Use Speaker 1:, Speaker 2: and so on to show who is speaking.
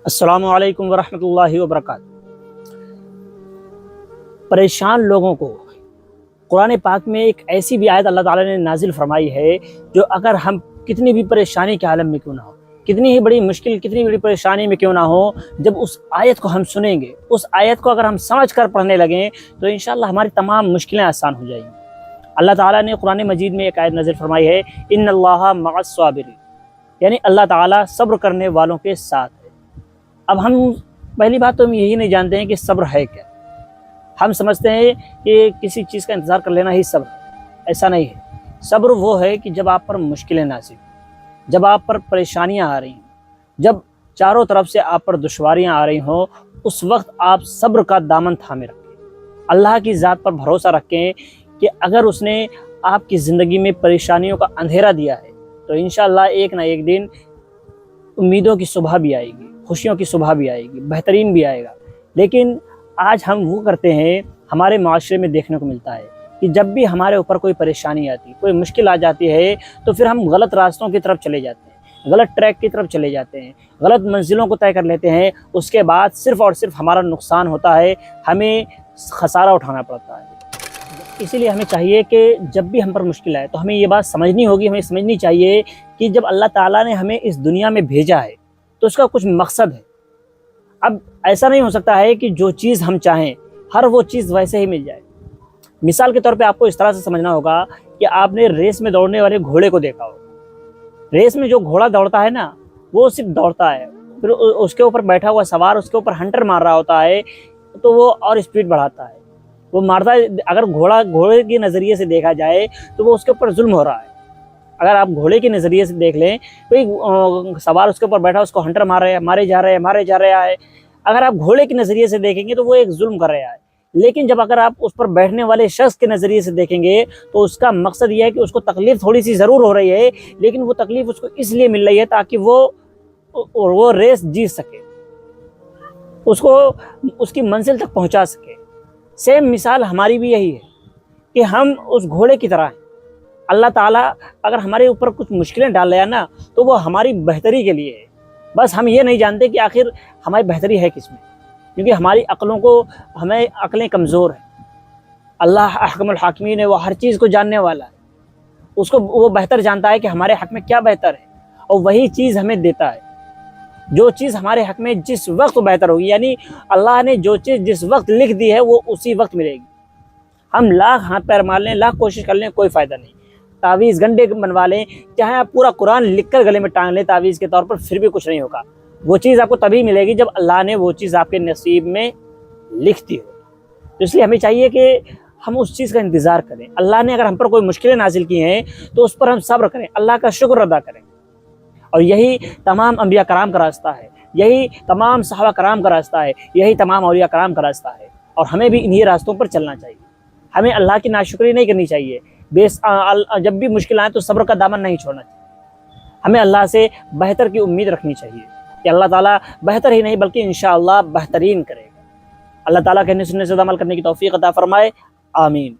Speaker 1: السلام علیکم ورحمۃ اللہ وبرکاتہ۔ پریشان لوگوں کو قرآن پاک میں ایک ایسی بھی آیت اللہ تعالیٰ نے نازل فرمائی ہے جو اگر ہم کتنی بھی پریشانی کے عالم میں کیوں نہ ہو، کتنی ہی بڑی مشکل، کتنی بڑی پریشانی میں کیوں نہ ہو، جب اس آیت کو ہم سنیں گے، اس آیت کو اگر ہم سمجھ کر پڑھنے لگیں تو انشاءاللہ ہماری تمام مشکلیں آسان ہو جائیں گی۔ اللہ تعالیٰ نے قرآن مجید میں ایک آیت نازل فرمائی ہے، ان اللہ مع الصابرین، یعنی اللہ تعالیٰ صبر کرنے والوں کے ساتھ ہے۔ اب ہم پہلی بات تو ہم یہی نہیں جانتے ہیں کہ صبر ہے کیا۔ ہم سمجھتے ہیں کہ کسی چیز کا انتظار کر لینا ہی صبر ہے، ایسا نہیں ہے۔ صبر وہ ہے کہ جب آپ پر مشکلیں نازل ہوں، جب آپ پر پریشانیاں آ رہی ہوں، جب چاروں طرف سے آپ پر دشواریاں آ رہی ہوں، اس وقت آپ صبر کا دامن تھامے رکھیں، اللہ کی ذات پر بھروسہ رکھیں کہ اگر اس نے آپ کی زندگی میں پریشانیوں کا اندھیرا دیا ہے تو انشاءاللہ ایک نہ ایک دن امیدوں کی صبح بھی آئے گی، خوشیوں کی صبح بھی آئے گی، بہترین بھی آئے گا۔ لیکن آج ہم وہ کرتے ہیں، ہمارے معاشرے میں دیکھنے کو ملتا ہے کہ جب بھی ہمارے اوپر کوئی پریشانی آتی، کوئی مشکل آ جاتی ہے تو پھر ہم غلط راستوں کی طرف چلے جاتے ہیں، غلط ٹریک کی طرف چلے جاتے ہیں، غلط منزلوں کو طے کر لیتے ہیں۔ اس کے بعد صرف اور صرف ہمارا نقصان ہوتا ہے، ہمیں خسارہ اٹھانا پڑتا ہے۔ اسی لیے ہمیں چاہیے کہ جب بھی ہم پر مشکل آئے تو ہمیں یہ بات سمجھنی ہوگی، ہمیں سمجھنی چاہیے کہ جب اللہ تعالیٰ نے ہمیں اس دنیا میں بھیجا ہے تو اس کا کچھ مقصد ہے۔ اب ایسا نہیں ہو سکتا ہے کہ جو چیز ہم چاہیں ہر وہ چیز ویسے ہی مل جائے۔ مثال کے طور پہ آپ کو اس طرح سے سمجھنا ہوگا کہ آپ نے ریس میں دوڑنے والے گھوڑے کو دیکھا ہوگا۔ ریس میں جو گھوڑا دوڑتا ہے نا، وہ صرف دوڑتا ہے، پھر اس کے اوپر بیٹھا ہوا سوار اس کے اوپر ہنٹر مار رہا ہوتا ہے تو وہ اور اسپیڈ بڑھاتا ہے، وہ مارتا ہے۔ اگر گھوڑے کے نظریے سے دیکھا جائے تو وہ اس کے اوپر ظلم ہو رہا ہے۔ اگر آپ گھوڑے کے نظریے سے دیکھ لیں، کوئی سوار اس کے اوپر بیٹھا، اس کو ہنٹر مارے جا رہا ہے۔ اگر آپ گھوڑے کے نظریے سے دیکھیں گے تو وہ ایک ظلم کر رہا ہے۔ لیکن جب اگر آپ اس پر بیٹھنے والے شخص کے نظریے سے دیکھیں گے تو اس کا مقصد یہ ہے کہ اس کو تکلیف تھوڑی سی ضرور ہو رہی ہے، لیکن وہ تکلیف اس کو اس لیے مل رہی ہے تاکہ وہ ریس جیت سکے، اس کو اس کی منزل تک پہنچا سکے۔ سیم مثال ہماری بھی یہی ہے کہ ہم اس گھوڑے کی طرح ہیں۔ اللہ تعالیٰ اگر ہمارے اوپر کچھ مشکلیں ڈال رہا ہے نا تو وہ ہماری بہتری کے لیے ہے، بس ہم یہ نہیں جانتے کہ آخر ہماری بہتری ہے کس میں، کیونکہ ہماری ہمیں عقلیں کمزور ہیں۔ اللہ احکم الحاکمین ہے، وہ ہر چیز کو جاننے والا ہے، اس کو وہ بہتر جانتا ہے کہ ہمارے حق میں کیا بہتر ہے، اور وہی چیز ہمیں دیتا ہے۔ جو چیز ہمارے حق میں جس وقت بہتر ہوگی، یعنی اللہ نے جو چیز جس وقت لکھ دی ہے وہ اسی وقت ملے گی۔ ہم لاکھ ہاتھ پیر مار لیں، لاکھ کوشش کر لیں، کوئی فائدہ نہیں۔ تعویذ گنڈے بنوا لیں، چاہے آپ پورا قرآن لکھ کر گلے میں ٹانگ لیں تعویذ کے طور پر، پھر بھی کچھ نہیں ہوگا۔ وہ چیز آپ کو تبھی ملے گی جب اللہ نے وہ چیز آپ کے نصیب میں لکھ دی ہو۔ تو اس لیے ہمیں چاہیے کہ ہم اس چیز کا انتظار کریں۔ اللہ نے اگر ہم پر کوئی مشکلیں نازل کی ہیں تو اس پر ہم صبر کریں، اللہ کا شکر ادا کریں، اور یہی تمام انبیاء کرام کا راستہ ہے، یہی تمام صحابہ کرام کا راستہ ہے، یہی تمام اولیاء کرام کا راستہ ہے، اور ہمیں بھی انہی راستوں پر چلنا چاہیے۔ ہمیں اللہ کی ناشکری نہیں کرنی چاہیے، جب بھی مشکل آئے تو صبر کا دامن نہیں چھوڑنا چاہیے۔ ہمیں اللہ سے بہتر کی امید رکھنی چاہیے کہ اللہ تعالیٰ بہتر ہی نہیں بلکہ انشاءاللہ بہترین کرے گا۔ اللہ تعالیٰ کہنے سننے سے عمل کرنے کی توفیق عطا فرمائے، آمین۔